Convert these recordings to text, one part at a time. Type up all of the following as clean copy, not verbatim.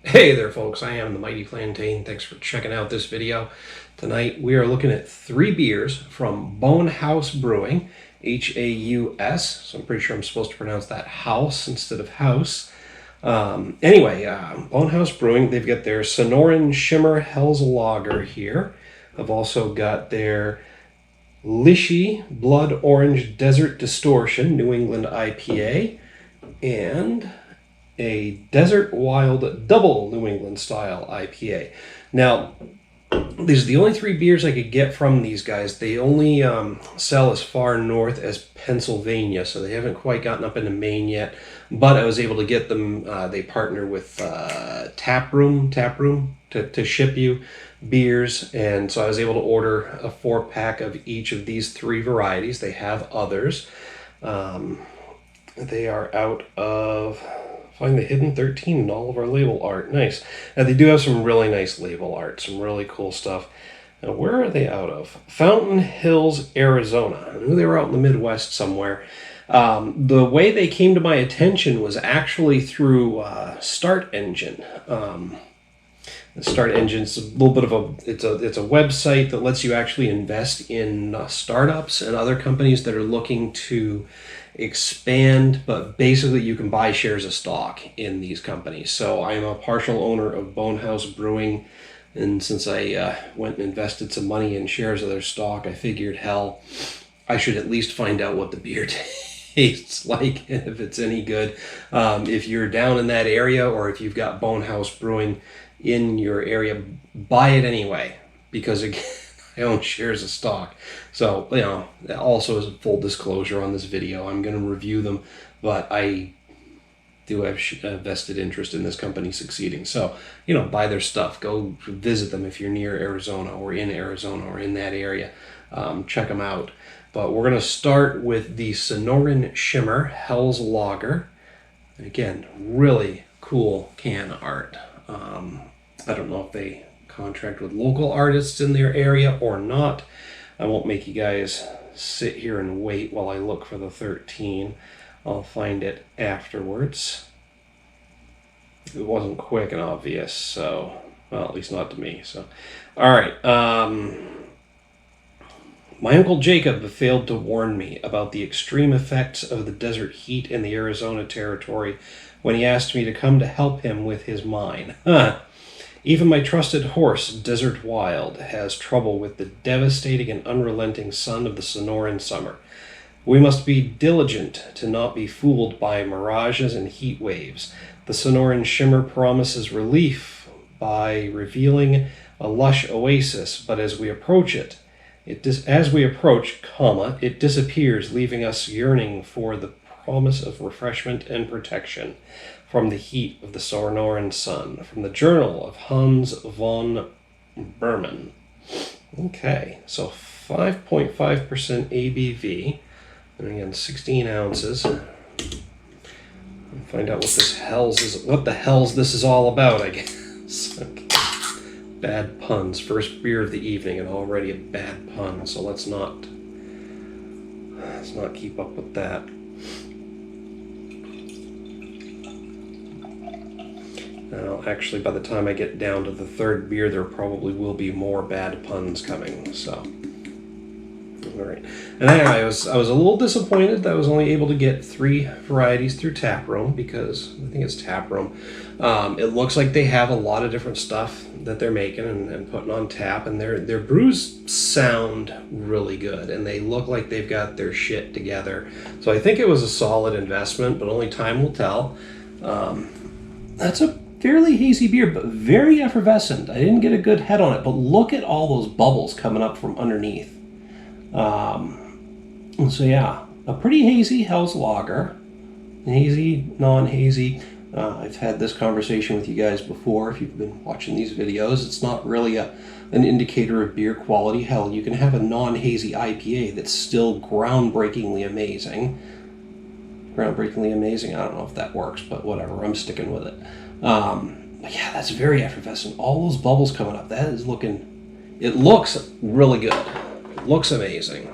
Hey there folks, I am the Mighty Plantain. Thanks for checking out this video. Tonight we are looking at 3 beers from Bone Haus Brewing, H-A-U-S, so I'm pretty sure I'm supposed to pronounce that house instead of house. Bone Haus Brewing, they've got their Sonoran Shimmer Hell's Lager here. I've also got their Lichii Blood Orange Desert Distortion New England IPA, and a Desert Wilde Double New England Style IPA. Now, these are the only 3 beers I could get from these guys. They only sell as far north as Pennsylvania, so they haven't quite gotten up into Maine yet. But I was able to get them. They partner with Taproom to ship you beers, and so I was able to order a 4-pack of each of these 3 varieties. They have others. They are out of... Find the Hidden 13 in all of our label art. Nice. Now, they do have some really nice label art, some really cool stuff. Now, where are they out of? Fountain Hills, Arizona. I knew they were out in the Midwest somewhere. The way they came to my attention was actually through StartEngine. StartEngine's a little bit of it's a website that lets you actually invest in startups and other companies that are looking to expand, but basically you can buy shares of stock in these companies. So I'm a partial owner of Bone Haus Brewing, and since I went and invested some money in shares of their stock, I figured, hell, I should at least find out what the beer tastes like and if it's any good. If you're down in that area, or if you've got Bone Haus Brewing in your area, buy it anyway, because again, I own shares of stock. So, you know, also as a full disclosure on this video, I'm going to review them, but I do have a vested interest in this company succeeding. So, you know, buy their stuff. Go visit them if you're near Arizona or in that area. Check them out. But we're going to start with the Sonoran Shimmer Hell's Lager. Again, really cool can art. I don't know if they contract with local artists in their area or not. I won't make you guys sit here and wait while I look for the 13. I'll find it afterwards. It wasn't quick and obvious, so, well, at least not to me. So, all right. My Uncle Jacob failed to warn me about the extreme effects of the desert heat in the Arizona territory when he asked me to come to help him with his mine. Even my trusted horse, Desert Wilde, has trouble with the devastating and unrelenting sun of the Sonoran summer. We must be diligent to not be fooled by mirages and heat waves. The Sonoran Shimmer promises relief by revealing a lush oasis, but as we approach it, it disappears, leaving us yearning for the promise of refreshment and protection from the heat of the Sonoran sun. From the Journal of Hans von Berman. Okay, so 5.5% ABV, and again 16 ounces. Find out what the hell's this is all about, I guess. Okay. Bad puns. First beer of the evening and already a bad pun, so let's not keep up with that. Now, actually, by the time I get down to the 3rd beer, there probably will be more bad puns coming. So, all right. And anyway, I was a little disappointed that I was only able to get 3 varieties through Taproom, because I think it's Taproom. It looks like they have a lot of different stuff that they're making and putting on tap, and their brews sound really good, and they look like they've got their shit together. So I think it was a solid investment, but only time will tell. That's a fairly hazy beer, but very effervescent. I didn't get a good head on it, but look at all those bubbles coming up from underneath. So yeah, a pretty hazy Hell's Lager. Hazy, non-hazy. I've had this conversation with you guys before. If you've been watching these videos, it's not really an indicator of beer quality. Hell, you can have a non-hazy IPA that's still groundbreakingly amazing. Groundbreakingly amazing. I don't know if that works, but whatever. I'm sticking with it. Yeah, that's very effervescent. All those bubbles coming up. That is looking... It looks really good. It looks amazing.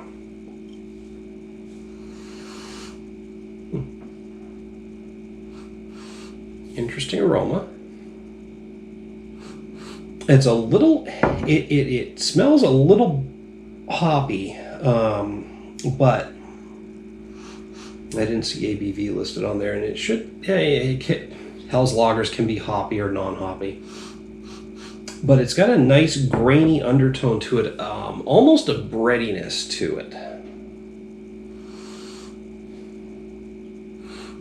Interesting aroma. It's a little, it smells a little hoppy, but I didn't see ABV listed on there, and it should, Hell's Lagers can be hoppy or non-hoppy. But it's got a nice grainy undertone to it, almost a breadiness to it.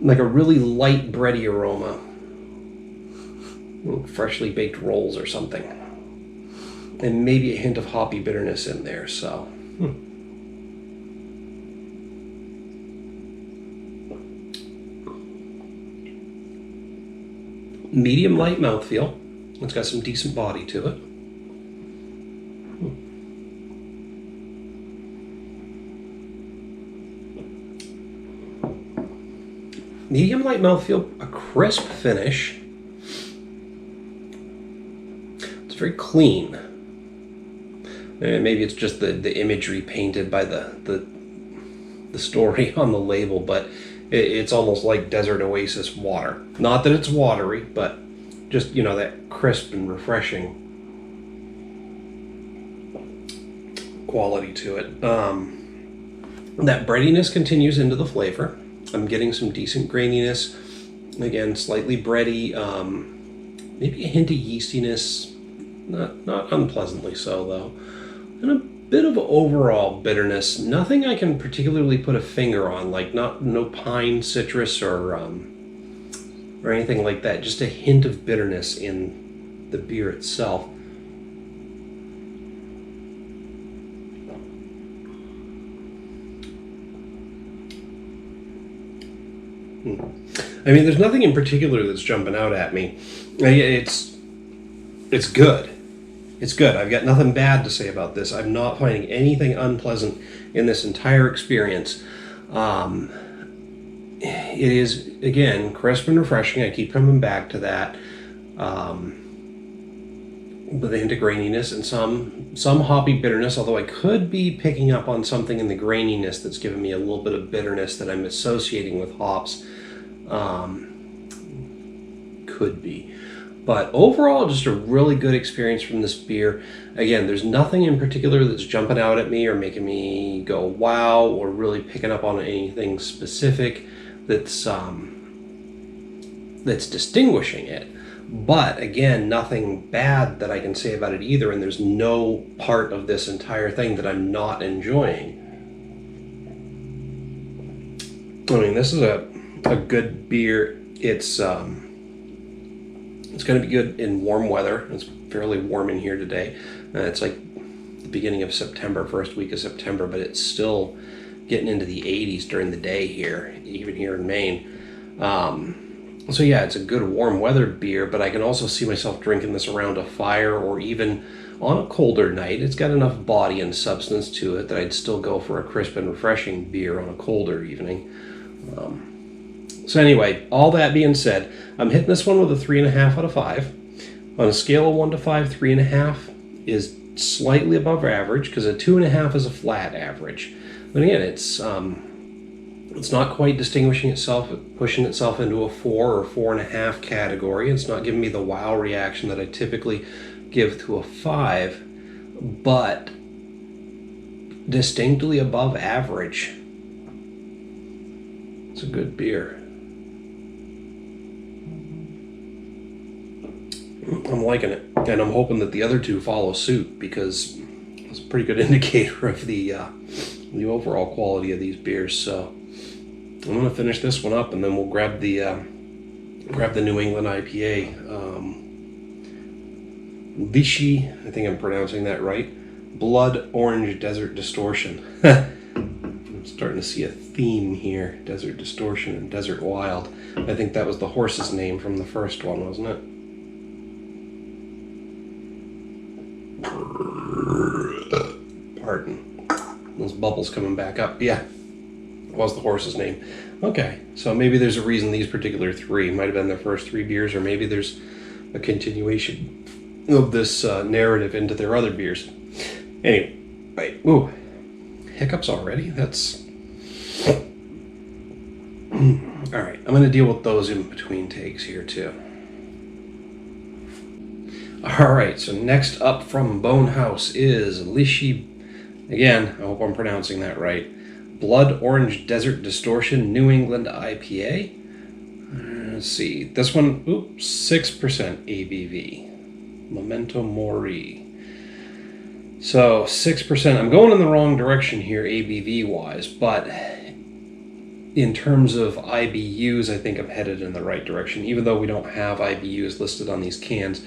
Like a really light bready aroma. Freshly baked rolls or something. And maybe a hint of hoppy bitterness in there, so. Medium light mouthfeel. It's got some decent body to it. Medium light mouthfeel, a crisp finish. It's very clean. Maybe it's just the imagery painted by the story on the label, but it's almost like desert oasis water. Not that it's watery, but just, you know, that crisp and refreshing quality to it. That breadiness continues into the flavor. I'm getting some decent graininess. Again, slightly bready. Maybe a hint of yeastiness. Not unpleasantly so, though. And a bit of overall bitterness. Nothing I can particularly put a finger on, like no pine, citrus, or anything like that. Just a hint of bitterness in the beer itself. I mean, there's nothing in particular that's jumping out at me. It's good. It's good. I've got nothing bad to say about this. I'm not finding anything unpleasant in this entire experience. It is, again, crisp and refreshing. I keep coming back to that. With a hint of graininess and some hoppy bitterness, although I could be picking up on something in the graininess that's giving me a little bit of bitterness that I'm associating with hops. Could be. But overall, just a really good experience from this beer. Again, there's nothing in particular that's jumping out at me or making me go wow, or really picking up on anything specific that's distinguishing it. But again, nothing bad that I can say about it either, and there's no part of this entire thing that I'm not enjoying. I mean, this is a good beer. It's going to be good in warm weather. It's fairly warm in here today. It's like the beginning of September, first week of September, but it's still getting into the 80s during the day here, even here in Maine. So yeah, it's a good warm weather beer, but I can also see myself drinking this around a fire or even on a colder night. It's got enough body and substance to it that I'd still go for a crisp and refreshing beer on a colder evening. So anyway, all that being said, I'm hitting this one with a 3.5 out of 5. On a scale of 1 to 5, 3.5 is slightly above average, because a 2.5 is a flat average. But again, it's not quite distinguishing itself, pushing itself into a 4 or 4.5 category. It's not giving me the wow reaction that I typically give to a 5, but distinctly above average. It's a good beer. I'm liking it, and I'm hoping that the other two follow suit, because it's a pretty good indicator of the overall quality of these beers. So I'm going to finish this one up, and then we'll grab the New England IPA, Lichii. I think I'm pronouncing that right. Blood Orange Desert Distortion. I'm starting to see a theme here: Desert Distortion and Desert Wilde. I think that was the horse's name from the first one, wasn't it? Pardon. Those bubbles coming back up. Yeah, it was the horse's name. Okay, so maybe there's a reason these particular three might have been their first 3 beers, or maybe there's a continuation of this narrative into their other beers. Anyway, right. Ooh, hiccups already? That's... Alright, I'm going to deal with those in between takes here too. All right, so next up from Bone Haus is Lichii. Again, I hope I'm pronouncing that right. Blood Orange Desert Distortion New England IPA. Let's see. This one, 6% ABV. Memento Mori. So 6%. I'm going in the wrong direction here ABV wise, but in terms of IBUs, I think I'm headed in the right direction, even though we don't have IBUs listed on these cans.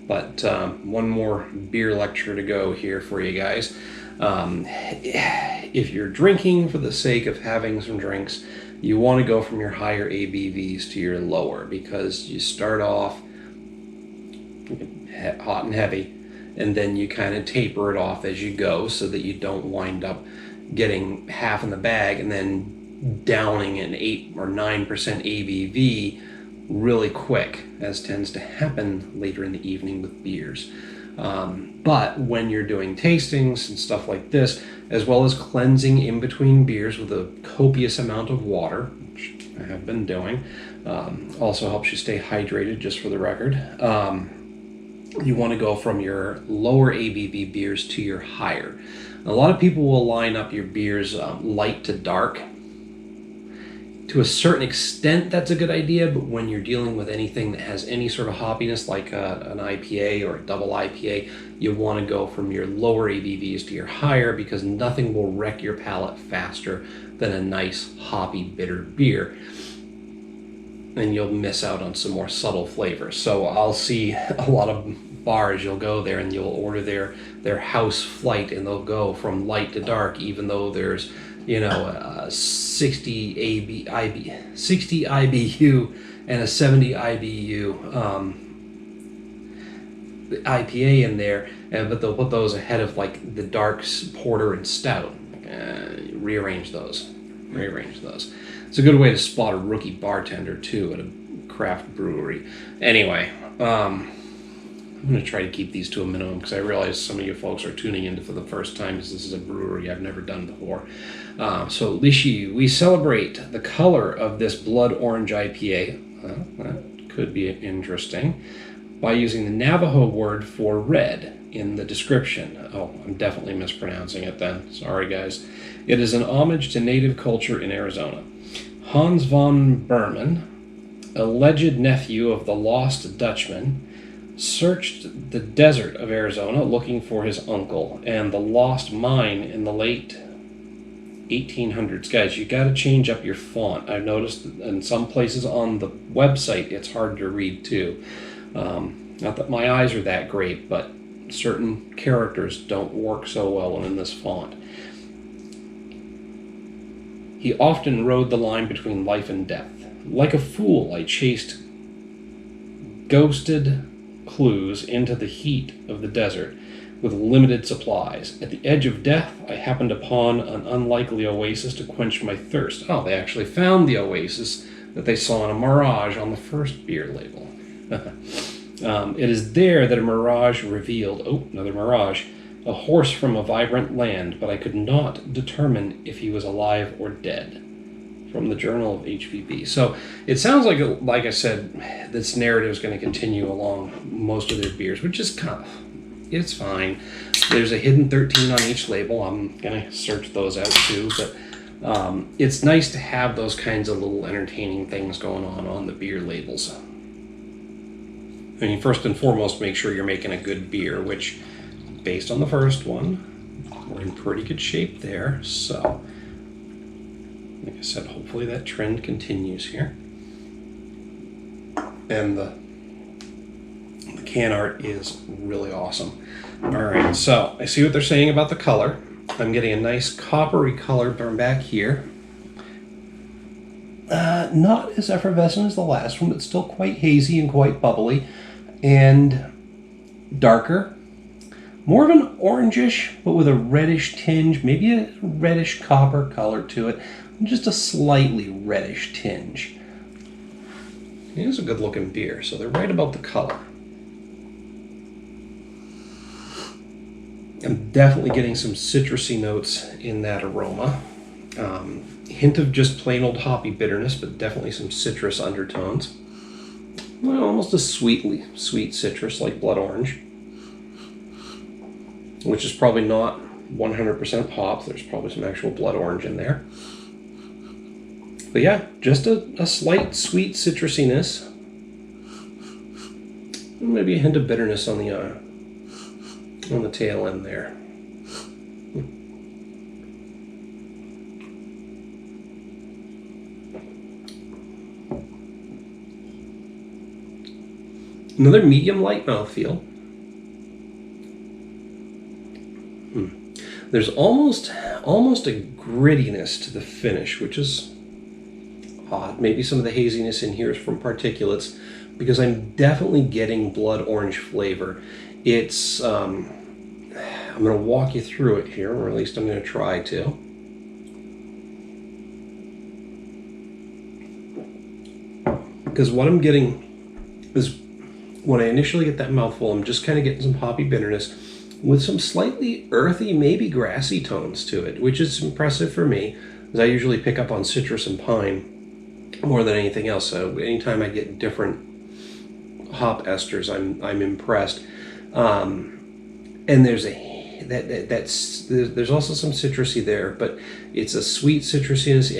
But one more beer lecture to go here for you guys. If you're drinking for the sake of having some drinks, you want to go from your higher ABVs to your lower, because you start off hot and heavy, and then you kind of taper it off as you go so that you don't wind up getting half in the bag and then downing an 8 or 9% ABV really quick, as tends to happen later in the evening with beers. But when you're doing tastings and stuff like this, as well as cleansing in between beers with a copious amount of water, which I have been doing, also helps you stay hydrated, just for the record. You want to go from your lower ABV beers to your higher. A lot of people will line up your beers light to dark. To a certain extent, that's a good idea, but when you're dealing with anything that has any sort of hoppiness, like an IPA or a double IPA, you want to go from your lower ABVs to your higher, because nothing will wreck your palate faster than a nice hoppy bitter beer. And you'll miss out on some more subtle flavors. So I'll see a lot of bars, you'll go there and you'll order their house flight, and they'll go from light to dark, even though there's 60 IBU and a 70 IBU IPA in there, but they'll put those ahead of like the darks, porter, and stout. Rearrange those. It's a good way to spot a rookie bartender too at a craft brewery. Anyway, I'm going to try to keep these to a minimum, because I realize some of you folks are tuning in for the first time, because this is a brewery I've never done before. So Lichii, we celebrate the color of this blood orange IPA. That could be interesting, by using the Navajo word for red in the description. Oh, I'm definitely mispronouncing it then. Sorry, guys. It is an homage to native culture in Arizona. Hans von Berman, alleged nephew of the lost Dutchman, searched the desert of Arizona looking for his uncle and the lost mine in the late 1800s. Guys, you got to change up your font. I've noticed in some places on the website it's hard to read too. Not that my eyes are that great, but certain characters don't work so well in this font. He often rode the line between life and death. Like a fool, I chased ghosted clues into the heat of the desert with limited supplies. At the edge of death, I happened upon an unlikely oasis to quench my thirst. Oh, they actually found the oasis that they saw in a mirage on the first beer label. It is there that a mirage revealed, another mirage, a horse from a vibrant land, but I could not determine if he was alive or dead. From the Journal of HVB. So it sounds like I said, this narrative is going to continue along most of their beers, which is it's fine. There's a hidden 13 on each label. I'm going to search those out too, but it's nice to have those kinds of little entertaining things going on the beer labels. I mean, first and foremost, make sure you're making a good beer, which, based on the first one, we're in pretty good shape there. So, like I said, hopefully that trend continues here. And the can art is really awesome. All right, so I see what they're saying about the color. I'm getting a nice coppery color back here. Not as effervescent as the last one, but still quite hazy and quite bubbly. And darker. More of an orangish, but with a reddish tinge, maybe a reddish copper color to it. Just a slightly reddish tinge. It is a good looking beer, so they're right about the color. I'm definitely getting some citrusy notes in that aroma. Hint of just plain old hoppy bitterness, but definitely some citrus undertones. well, almost a sweet citrus like blood orange, which is probably not 100% hop. There's probably some actual blood orange in there. But yeah, just a slight sweet citrusiness. Maybe a hint of bitterness on the tail end there. Another medium light mouthfeel. There's almost a grittiness to the finish, which is odd. Maybe some of the haziness in here is from particulates, because I'm definitely getting blood orange flavor. It's I'm going to walk you through it here, or at least I'm going to try to. Because what I'm getting is, when I initially get that mouthful, I'm just kind of getting some hoppy bitterness with some slightly earthy, maybe grassy tones to it, which is impressive for me, because I usually pick up on citrus and pine more than anything else. So anytime I get different hop esters, I'm impressed. And there's there's also some citrusy there, but it's a sweet citrusiness.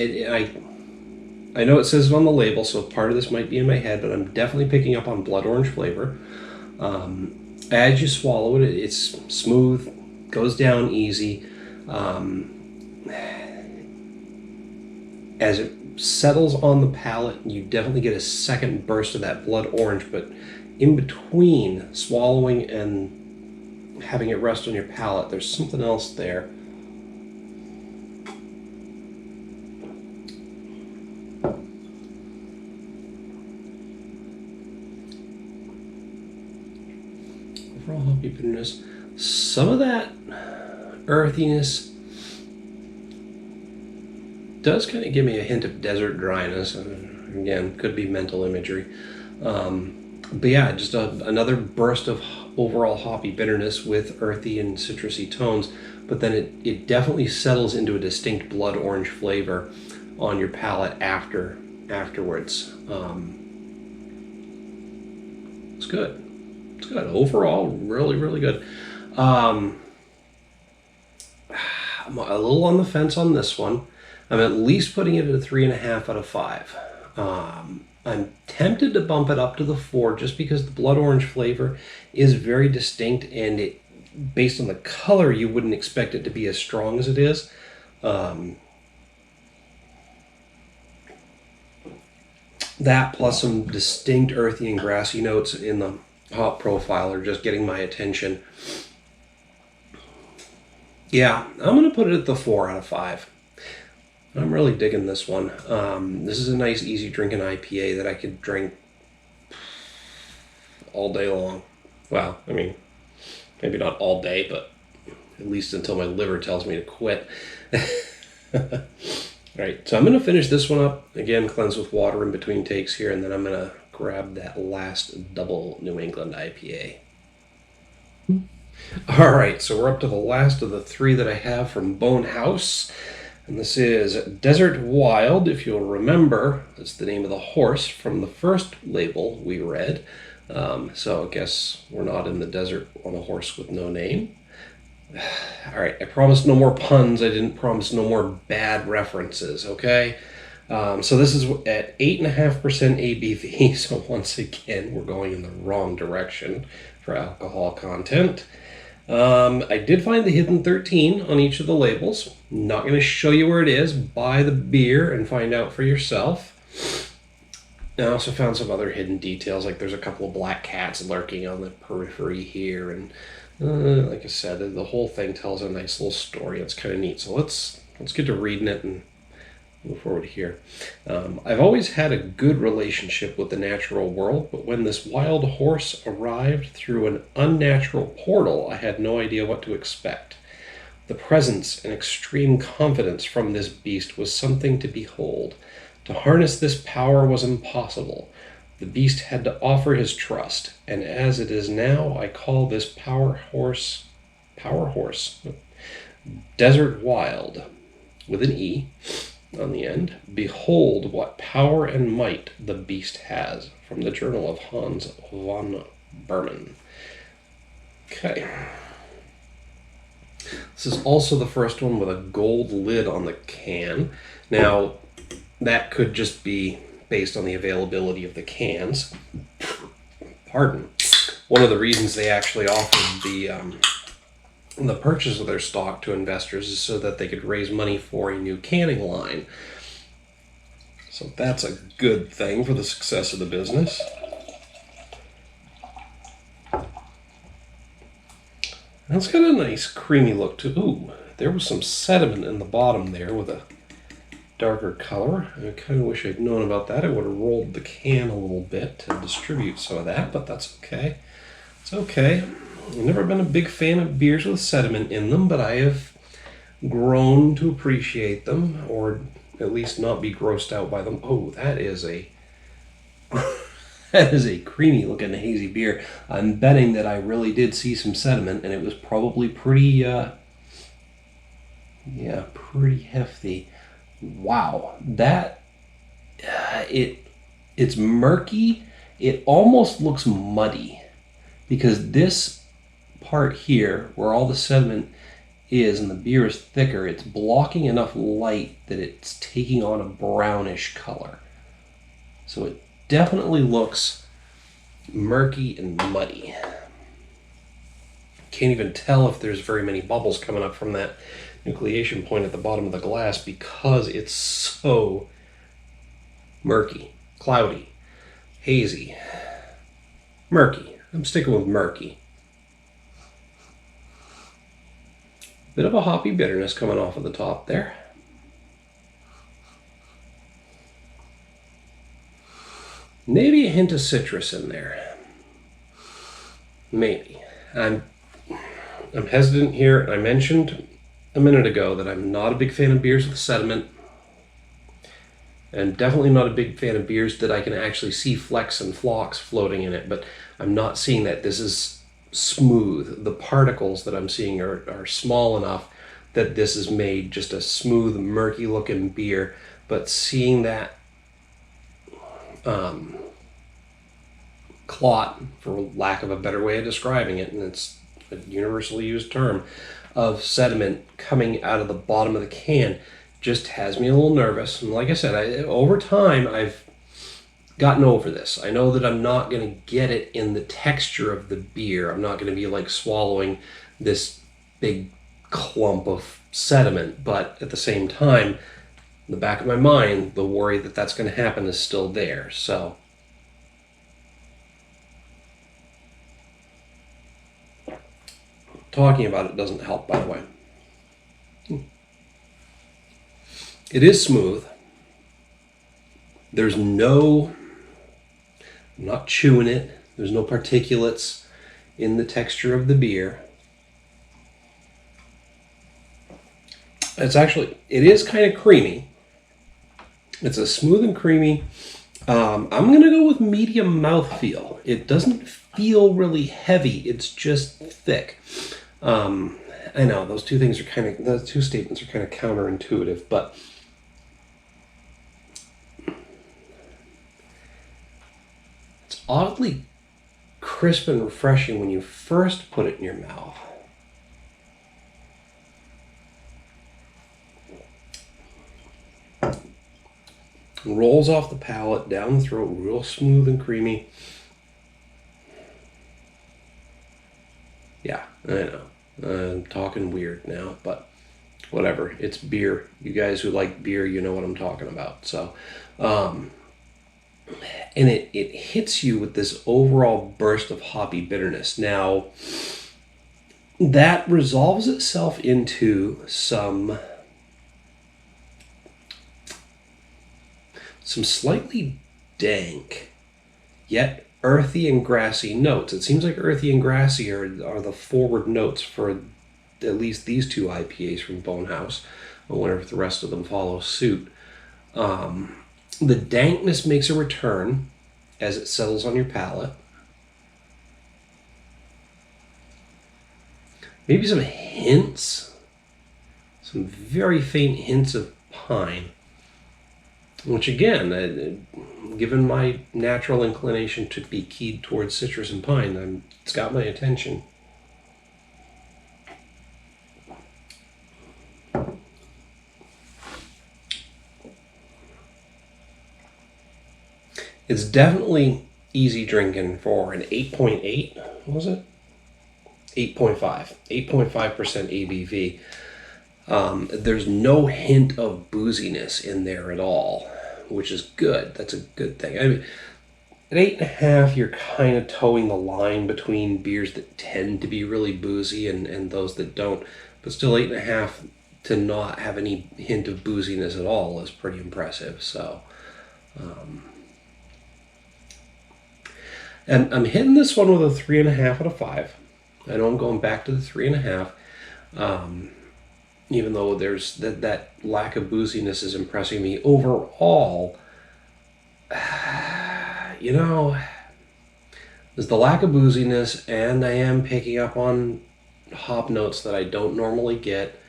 I know it says it on the label, so part of this might be in my head, but I'm definitely picking up on blood orange flavor. As you swallow it, it's smooth, goes down easy. As it settles on the palate, you definitely get a second burst of that blood orange, but in between swallowing and having it rest on your palate, there's something else there. Overall hoppy bitterness, some of that earthiness does kind of give me a hint of desert dryness. Again, could be mental imagery. But yeah, just another burst of overall hoppy bitterness with earthy and citrusy tones, but then it definitely settles into a distinct blood orange flavor on your palate afterwards. It's good. It's good. Overall, really, really good. I'm a little on the fence on this one. I'm at least putting it at a 3.5 out of 5. I'm tempted to bump it up to the 4 just because the blood orange flavor is very distinct, and it, based on the color, you wouldn't expect it to be as strong as it is. That plus some distinct earthy and grassy notes in the hop profile are just getting my attention. Yeah, I'm going to put it at the 4 out of 5. I'm really digging this one. This is a nice, easy drinking IPA that I could drink all day long. Well, I mean, maybe not all day, but at least until my liver tells me to quit. All right, so I'm going to finish this one up. Again, cleanse with water in between takes here, and then I'm going to grab that last double New England IPA. All right, so we're up to the last of the 3 that I have from Bone Haus. And this is Desert Wilde, if you'll remember. That's the name of the horse from the first label we read. So I guess we're not in the desert on a horse with no name. All right, I promised no more puns. I didn't promise no more bad references, okay? So this is at 8.5% ABV. So once again, we're going in the wrong direction for alcohol content. I did find the hidden 13 on each of the labels. Not going to show you where it is. Buy the beer and find out for yourself. I also found some other hidden details, like there's a couple of black cats lurking on the periphery here, and like I said, the whole thing tells a nice little story. It's kind of neat. So let's get to reading it and move forward here. I've always had a good relationship with the natural world, but when this wild horse arrived through an unnatural portal, I had no idea what to expect. The presence and extreme confidence from this beast was something to behold. To harness this power was impossible. The beast had to offer his trust, and as it is now, I call this power horse, Desert Wilde, with an E. on the end. Behold what power and might the beast has, from the journal of Hans von Berman. Okay. This is also the first one with a gold lid on the can. Now, that could just be based on the availability of the cans. Pardon. One of the reasons they actually offered the purchase of their stock to investors is so that they could raise money for a new canning line. So that's a good thing for the success of the business. That's got a nice creamy look to. Ooh, there was some sediment in the bottom there with a darker color. I kind of wish I'd known about that. I would have rolled the can a little bit to distribute some of that, but that's okay. It's okay. I've never been a big fan of beers with sediment in them, but I have grown to appreciate them, or at least not be grossed out by them. Oh, that is a that is a creamy looking hazy beer. I'm betting that I really did see some sediment, and it was probably pretty pretty hefty. Wow, that it's murky. It almost looks muddy because this part here where all the sediment is and the beer is thicker, it's blocking enough light that it's taking on a brownish color. So it definitely looks murky and muddy. Can't even tell if there's very many bubbles coming up from that nucleation point at the bottom of the glass because it's so murky, cloudy, hazy, murky. I'm sticking with murky. Bit of a hoppy bitterness coming off of the top there. Maybe a hint of citrus in there. Maybe. I'm hesitant here. I mentioned a minute ago that I'm not a big fan of beers with sediment. And definitely not a big fan of beers that I can actually see flecks and flocks floating in it, but I'm not seeing that. This is smooth. The particles that I'm seeing are small enough that this has made just a smooth, murky looking beer, but seeing that clot, for lack of a better way of describing it, and it's a universally used term, of sediment coming out of the bottom of the can just has me a little nervous. And like I said, over time I've gotten over this. I know that I'm not going to get it in the texture of the beer. I'm not going to be like swallowing this big clump of sediment, but at the same time, in the back of my mind, the worry that that's going to happen is still there. So talking about it doesn't help, by the way. It is smooth. There's no, I'm not chewing it. There's no particulates in the texture of the beer. It is kind of creamy. It's a smooth and creamy. I'm going to go with medium mouthfeel. It doesn't feel really heavy. It's just thick. I know those two statements are kind of counterintuitive, but it's oddly crisp and refreshing when you first put it in your mouth. Rolls off the palate, down the throat, real smooth and creamy. Yeah, I know. I'm talking weird now, but whatever. It's beer. You guys who like beer, you know what I'm talking about. So, and it hits you with this overall burst of hoppy bitterness. Now, that resolves itself into some slightly dank, yet earthy and grassy notes. It seems like earthy and grassy are the forward notes for at least these two IPAs from Bone Haus. I wonder if the rest of them follow suit. The dankness makes a return as it settles on your palate. Maybe some hints, some very faint hints of pine. which again, given my natural inclination to be keyed towards citrus and pine, it's got my attention. It's definitely easy drinking for an 8.8, what was it? 8.5 ABV. There's no hint of booziness in there at all, which is good. That's a good thing. I mean, at 8.5, you're kind of towing the line between beers that tend to be really boozy and those that don't. But still, 8.5 to not have any hint of booziness at all is pretty impressive. So, and I'm hitting this one with a 3.5 out of 5. I know I'm going back to the 3.5. Even though there's that lack of booziness is impressing me overall, you know, there's the lack of booziness, and I am picking up on hop notes that I don't normally get.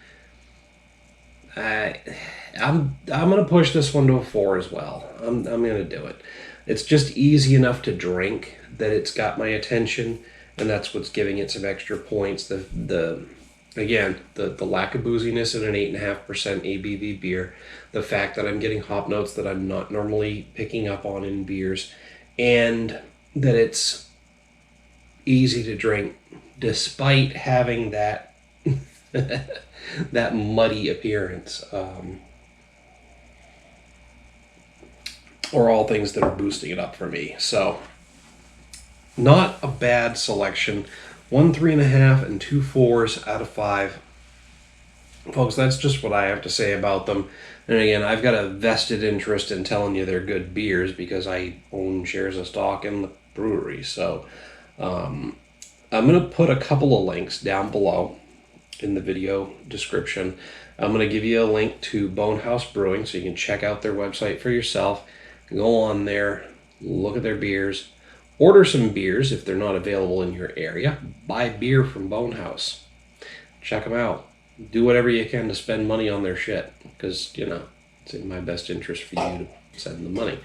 I'm gonna push this one to a 4 as well. I'm gonna do it. It's just easy enough to drink that it's got my attention, and that's what's giving it some extra points. Again, the lack of booziness in an 8.5% ABV beer, the fact that I'm getting hop notes that I'm not normally picking up on in beers, and that it's easy to drink despite having that that muddy appearance, are all things that are boosting it up for me. So, not a bad selection. 1 3.5 and 2 4s out of 5. Folks, that's just what I have to say about them. And again, I've got a vested interest in telling you they're good beers because I own shares of stock in the brewery. So I'm going to put a couple of links down below in the video description. I'm going to give you a link to Bone Haus Brewing so you can check out their website for yourself. Go on there, look at their beers. Order some beers if they're not available in your area. Buy beer from Bone Haus. Check them out. Do whatever you can to spend money on their shit, because, you know, it's in my best interest for you to send the money.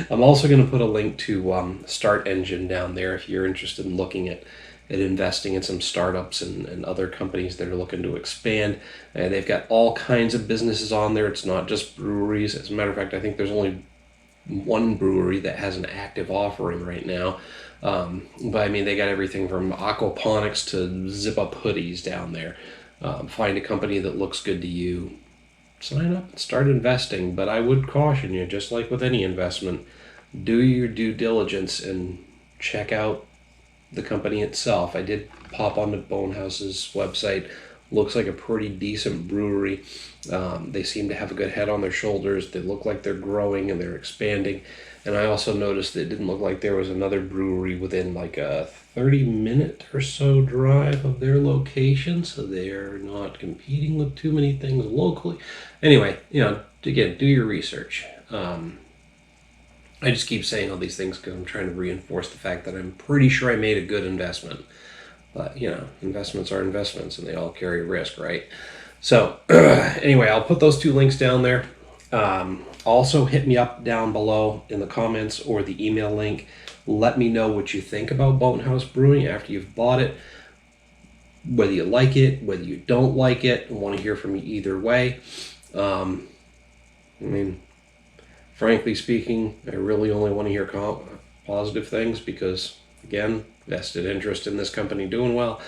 I'm also going to put a link to StartEngine down there if you're interested in looking at investing in some startups and other companies that are looking to expand. They've got all kinds of businesses on there. It's not just breweries. As a matter of fact, I think there's only one brewery that has an active offering right now. But I mean, they got everything from aquaponics to zip-up hoodies down there. Find a company that looks good to you. Sign up and start investing. But I would caution you, just like with any investment, do your due diligence and check out the company itself. I did pop onto Bone Haus's website. Looks like a pretty decent brewery. They seem to have a good head on their shoulders. They look like they're growing and they're expanding. And I also noticed that it didn't look like there was another brewery within like a 30-minute or so drive of their location. So they're not competing with too many things locally. Anyway, you know, again, do your research. I just keep saying all these things because I'm trying to reinforce the fact that I'm pretty sure I made a good investment. But, you know, investments are investments and they all carry risk, right? So, anyway, I'll put those 2 links down there. Also, hit me up down below in the comments or the email link. Let me know what you think about Bone Haus Brewing after you've bought it. Whether you like it, whether you don't like it. I want to hear from you either way. I mean, frankly speaking, I really only want to hear positive things because, again, vested interest in this company doing well.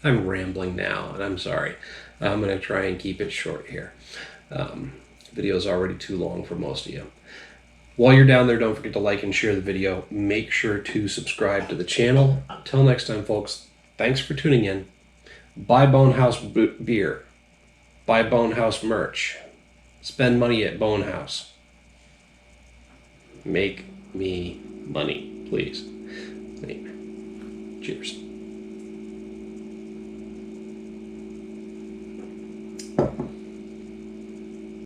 I'm rambling now, and I'm sorry. I'm going to try and keep it short here. Video's already too long for most of you. While you're down there, don't forget to like and share the video. Make sure to subscribe to the channel. Until next time, folks, thanks for tuning in. Buy Bone Haus beer. Buy Bone Haus merch. Spend money at Bone Haus. Make me money, please. Cheers.